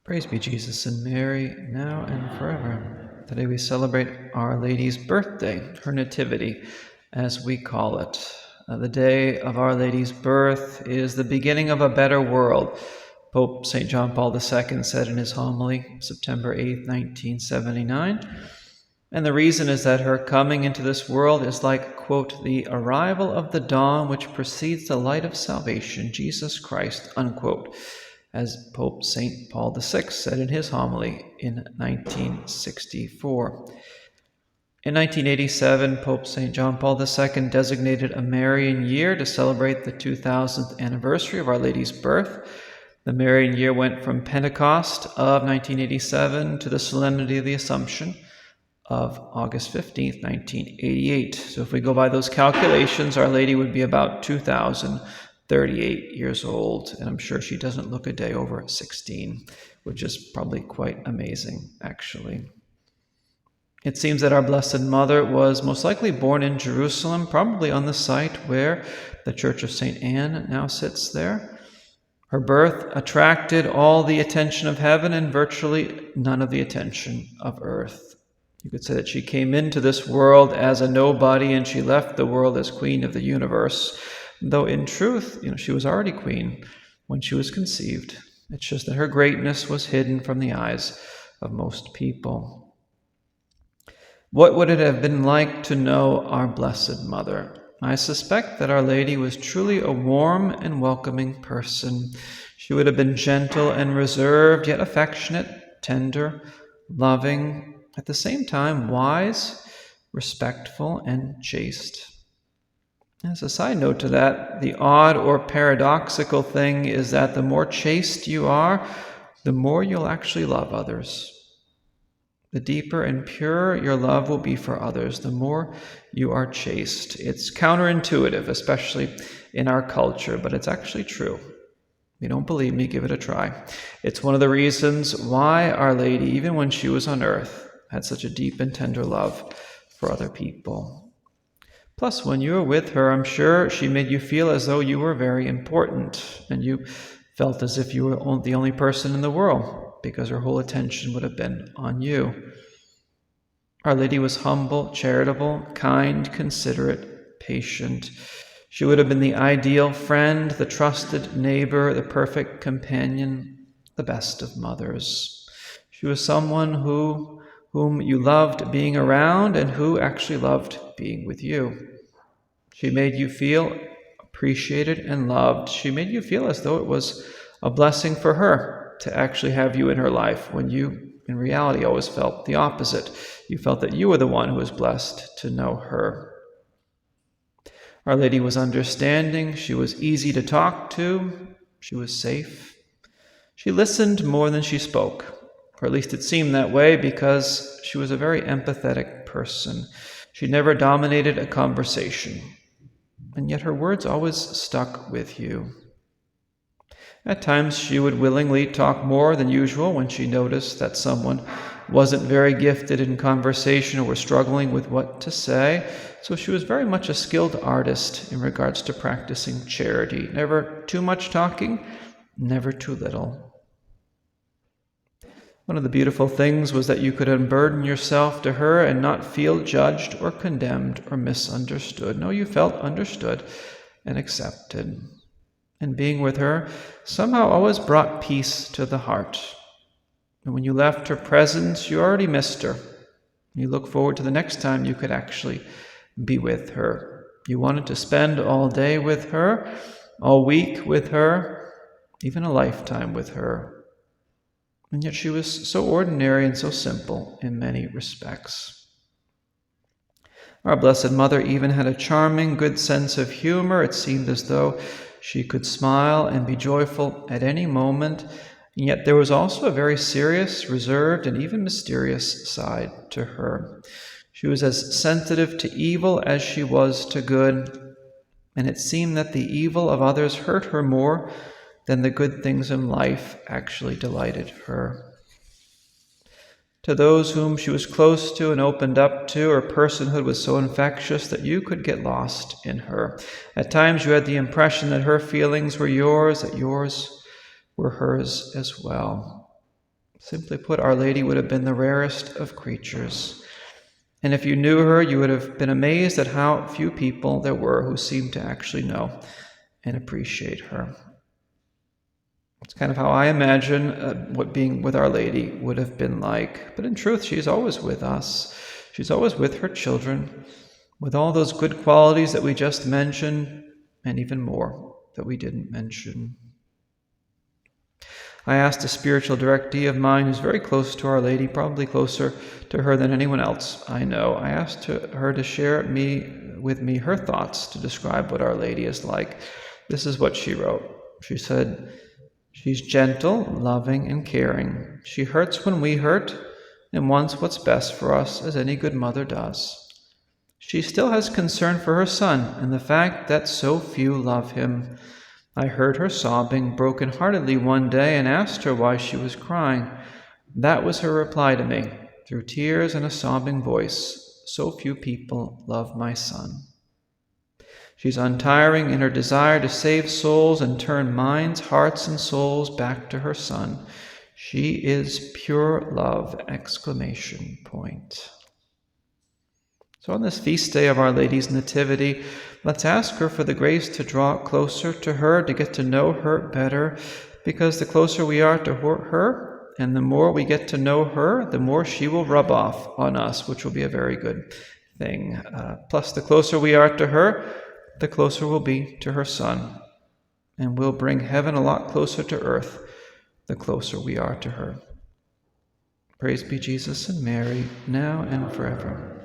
Praise be Jesus and Mary, now and forever. Today we celebrate Our Lady's birthday, her nativity, as we call it. The day of Our Lady's birth is the beginning of a better world. Pope St. John Paul II said in his homily, September 8, 1979. And the reason is that her coming into this world is like, quote, the arrival of the dawn which precedes the light of salvation, Jesus Christ, unquote, as Pope St. Paul VI said in his homily in 1964. In 1987, Pope St. John Paul II designated a Marian year to celebrate the 2000th anniversary of Our Lady's birth. The Marian year went from Pentecost of 1987 to the Solemnity of the Assumption of August 15th, 1988. So if we go by those calculations, Our Lady would be about 2,038 years old, and I'm sure she doesn't look a day over 16, which is probably quite amazing, actually. It seems that our Blessed Mother was most likely born in Jerusalem, probably on the site where the Church of St. Anne now sits there. Her birth attracted all the attention of heaven and virtually none of the attention of earth. You could say that she came into this world as a nobody and she left the world as queen of the universe, though in truth, she was already queen when she was conceived. It's just that her greatness was hidden from the eyes of most people. What would it have been like to know our Blessed Mother? I suspect that Our Lady was truly a warm and welcoming person. She would have been gentle and reserved, yet affectionate, tender, loving, at the same time wise, respectful, and chaste. As a side note to that, the odd or paradoxical thing is that the more chaste you are, the more you'll actually love others. The deeper and purer your love will be for others, the more you are chaste. It's counterintuitive, especially in our culture, but it's actually true. If you don't believe me, give it a try. It's one of the reasons why Our Lady, even when she was on earth, had such a deep and tender love for other people. Plus, when you were with her, I'm sure she made you feel as though you were very important, and you felt as if you were the only person in the world, because her whole attention would have been on you. Our Lady was humble, charitable, kind, considerate, patient. She would have been the ideal friend, the trusted neighbor, the perfect companion, the best of mothers. She was someone whom you loved being around and who actually loved being with you. She made you feel appreciated and loved. She made you feel as though it was a blessing for her to actually have you in her life, when you, in reality, always felt the opposite. You felt that you were the one who was blessed to know her. Our Lady was understanding. She was easy to talk to. She was safe. She listened more than she spoke. Or at least it seemed that way, because she was a very empathetic person. She never dominated a conversation, and yet her words always stuck with you. At times she would willingly talk more than usual when she noticed that someone wasn't very gifted in conversation or was struggling with what to say. So she was very much a skilled artist in regards to practicing charity. Never too much talking, never too little. One of the beautiful things was that you could unburden yourself to her and not feel judged or condemned or misunderstood. No, you felt understood and accepted. And being with her somehow always brought peace to the heart. And when you left her presence, you already missed her. You look forward to the next time you could actually be with her. You wanted to spend all day with her, all week with her, even a lifetime with her. And yet she was so ordinary and so simple in many respects. Our Blessed Mother even had a charming, good sense of humor. It seemed as though she could smile and be joyful at any moment. And yet there was also a very serious, reserved, and even mysterious side to her. She was as sensitive to evil as she was to good. And it seemed that the evil of others hurt her more than the good things in life actually delighted her. To those whom she was close to and opened up to, her personhood was so infectious that you could get lost in her. At times you had the impression that her feelings were yours, that yours were hers as well. Simply put, Our Lady would have been the rarest of creatures. And if you knew her, you would have been amazed at how few people there were who seemed to actually know and appreciate her. It's kind of how I imagine what being with Our Lady would have been like. But in truth, she's always with us. She's always with her children, with all those good qualities that we just mentioned, and even more that we didn't mention. I asked a spiritual directee of mine who's very close to Our Lady, probably closer to her than anyone else I know. I asked her to share with me her thoughts to describe what Our Lady is like. This is what she wrote. She said, "She's gentle, loving, and caring. She hurts when we hurt and wants what's best for us, as any good mother does. She still has concern for her son and the fact that so few love him. I heard her sobbing broken-heartedly one day and asked her why she was crying. That was her reply to me, through tears and a sobbing voice. So few people love my son." She's untiring in her desire to save souls and turn minds, hearts, and souls back to her Son. She is pure love! Exclamation point. So on this feast day of Our Lady's Nativity, let's ask her for the grace to draw closer to her, to get to know her better, because the closer we are to her and the more we get to know her, the more she will rub off on us, which will be a very good thing. Plus, the closer we are to her, the closer we'll be to her Son, and we'll bring heaven a lot closer to earth the closer we are to her. Praise be Jesus and Mary, now and forever.